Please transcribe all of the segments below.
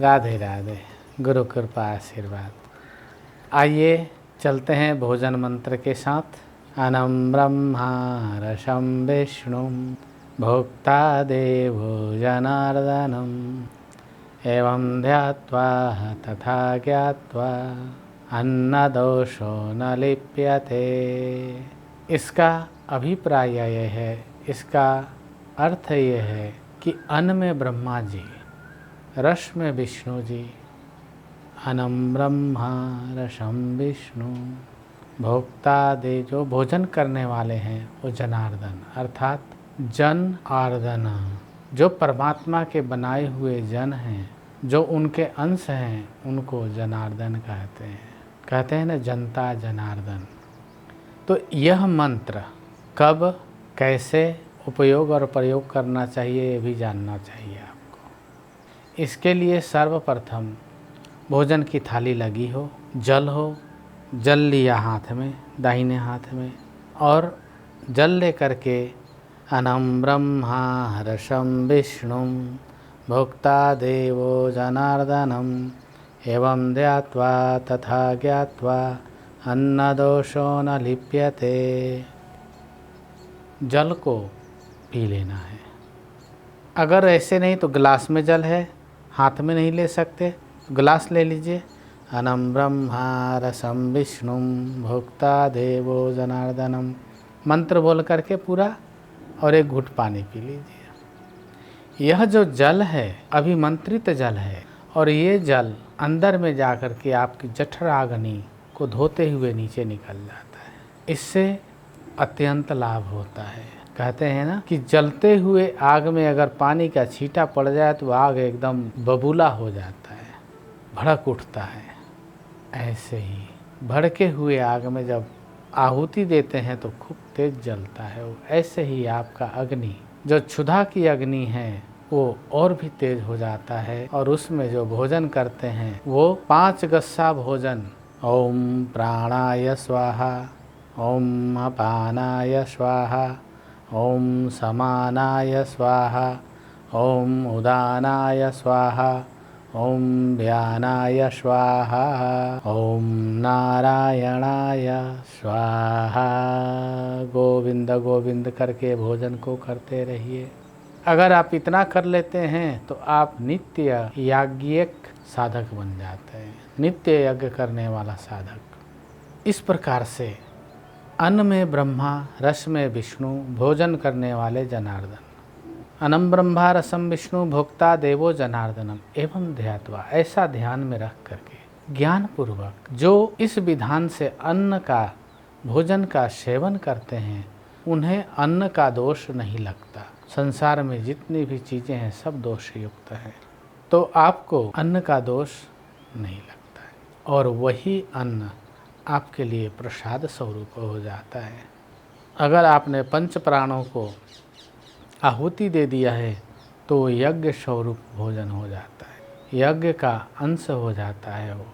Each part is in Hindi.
राधे राधे। गुरु कृपा आशीर्वाद। आइए चलते हैं भोजन मंत्र के साथ। अनं ब्रह्मा रसं विष्णुं भोक्ता देवो जनार्दनम् एवं ध्यात्वा तथा ज्ञात्वा अन्नदोषो न लिप्यते। इसका अभिप्राय यह है, इसका अर्थ यह है कि अन्न में ब्रह्मा जी, रस में विष्णु जी। अनं ब्रह्मा रसं विष्णु भोक्ता दे, जो भोजन करने वाले हैं वो जनार्दन अर्थात जन आर्दन, जो परमात्मा के बनाए हुए जन हैं, जो उनके अंश हैं, उनको जनार्दन कहते हैं ना, जनता जनार्दन। तो यह मंत्र कब कैसे उपयोग और प्रयोग करना चाहिए ये भी जानना चाहिए आपको। इसके लिए सर्वप्रथम भोजन की थाली लगी हो, जल लिया हाथ में, दाहिने हाथ में, और जल लेकर के अनं ब्रह्मा रसं विष्णुं भोक्ता देवो जनार्दनम् एवं ध्यात्वा तथा ज्ञात्वा अन्नदोषो न लिप्यते। जल को पी लेना है। अगर ऐसे नहीं तो गिलास में जल है, हाथ में नहीं ले सकते, गिलास ले लीजिए। अनं ब्रह्मा रसं विष्णुं भोक्ता देवो जनार्दनम मंत्र बोल करके पूरा, और एक घूंट पानी पी लीजिए। यह जो जल है अभिमंत्रित जल है, और ये जल अंदर में जाकर के आपकी जठराग्नि को धोते हुए नीचे निकल जाता है। इससे अत्यंत लाभ होता है। कहते हैं ना कि जलते हुए आग में अगर पानी का छींटा पड़ जाए तो आग एकदम बबूला हो जाता है, भड़क उठता है। ऐसे ही भड़के हुए आग में जब आहुति देते हैं तो खूब तेज जलता है। ऐसे ही आपका अग्नि, जो क्षुधा की अग्नि है, वो और भी तेज हो जाता है। और उसमें जो भोजन करते हैं वो 5 गस्सा भोजन, ओम प्राणाय स्वाहा, ओम अपानाय स्वाहा, ओम समानाय स्वाहा, ओम उदानाय स्वाहा, ओम व्यानाय स्वाहा, ओम नारायणाय स्वाहा। गोविंद गोविंद करके भोजन को करते रहिए। अगर आप इतना कर लेते हैं तो आप नित्य याज्ञिक साधक बन जाते हैं, नित्य यज्ञ करने वाला साधक। इस प्रकार से अन्न में ब्रह्मा, रस में विष्णु, भोजन करने वाले जनार्दन। अनं ब्रह्मा रसं विष्णु भोक्ता देवो जनार्दनम एवं ध्यात्वा, ऐसा ध्यान में रख करके ज्ञान पूर्वक जो इस विधान से अन्न का, भोजन का सेवन करते हैं, उन्हें अन्न का दोष नहीं लगता। संसार में जितनी भी चीज़ें हैं सब दोष युक्त हैं, तो आपको अन्न का दोष नहीं लगता है, और वही अन्न आपके लिए प्रसाद स्वरूप हो जाता है। अगर आपने पंच प्राणों को आहुति दे दिया है तो यज्ञ स्वरूप भोजन हो जाता है, यज्ञ का अंश हो जाता है वो,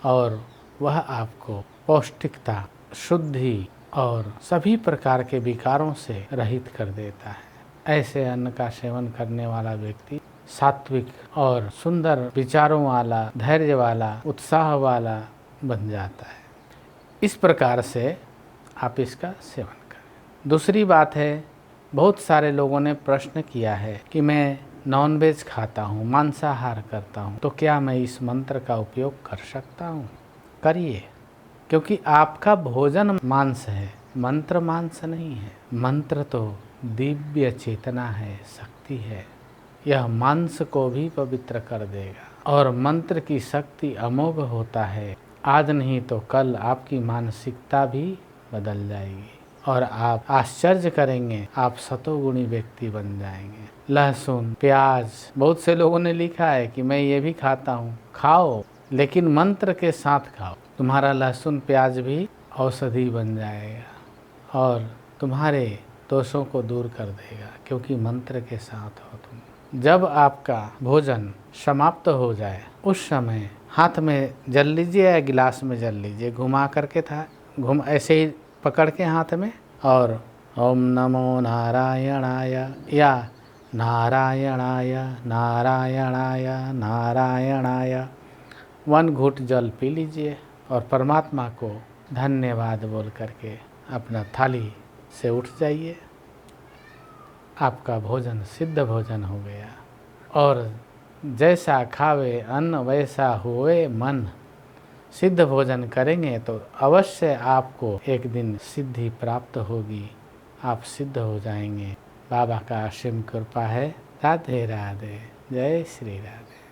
और वह आपको पौष्टिकता, शुद्धि और सभी प्रकार के विकारों से रहित कर देता है। ऐसे अन्न का सेवन करने वाला व्यक्ति सात्विक और सुंदर विचारों वाला, धैर्य वाला, उत्साह वाला बन जाता है। इस प्रकार से आप इसका सेवन करें। दूसरी बात है, बहुत सारे लोगों ने प्रश्न किया है कि मैं नॉनवेज खाता हूँ, मांसाहार करता हूँ, तो क्या मैं इस मंत्र का उपयोग कर सकता हूँ? करिए, क्योंकि आपका भोजन मांस है, मंत्र मांस नहीं है। मंत्र तो दिव्य चेतना है, शक्ति है। यह मांस को भी पवित्र कर देगा, और मंत्र की शक्ति अमोघ होता है। आज नहीं तो कल आपकी मानसिकता भी बदल जाएगी और आप आश्चर्य करेंगे, आप सतोगुणी व्यक्ति बन जाएंगे। लहसुन, प्याज, बहुत से लोगों ने लिखा है कि मैं ये भी खाता हूँ। खाओ, लेकिन मंत्र के साथ खाओ। तुम्हारा लहसुन प्याज भी औषधि बन जाएगा और तुम्हारे दोषों को दूर कर देगा, क्योंकि मंत्र के साथ हो तुम। जब आपका भोजन समाप्त हो जाए उस समय हाथ में जल लीजिए या गिलास में जल लीजिए, घुमा करके ऐसे ही पकड़ के हाथ में, और ओम नमो नारायणाय या नारायणाय नारायणाय नारायणाय। 1 घूंट जल पी लीजिए और परमात्मा को धन्यवाद बोल करके अपना थाली से उठ जाइए। आपका भोजन सिद्ध भोजन हो गया। और जैसा खावे अन्न वैसा हुए मन। सिद्ध भोजन करेंगे तो अवश्य आपको एक दिन सिद्धि प्राप्त होगी, आप सिद्ध हो जाएंगे। बाबा का असीम कृपा है। राधे राधे, जय श्री राधे।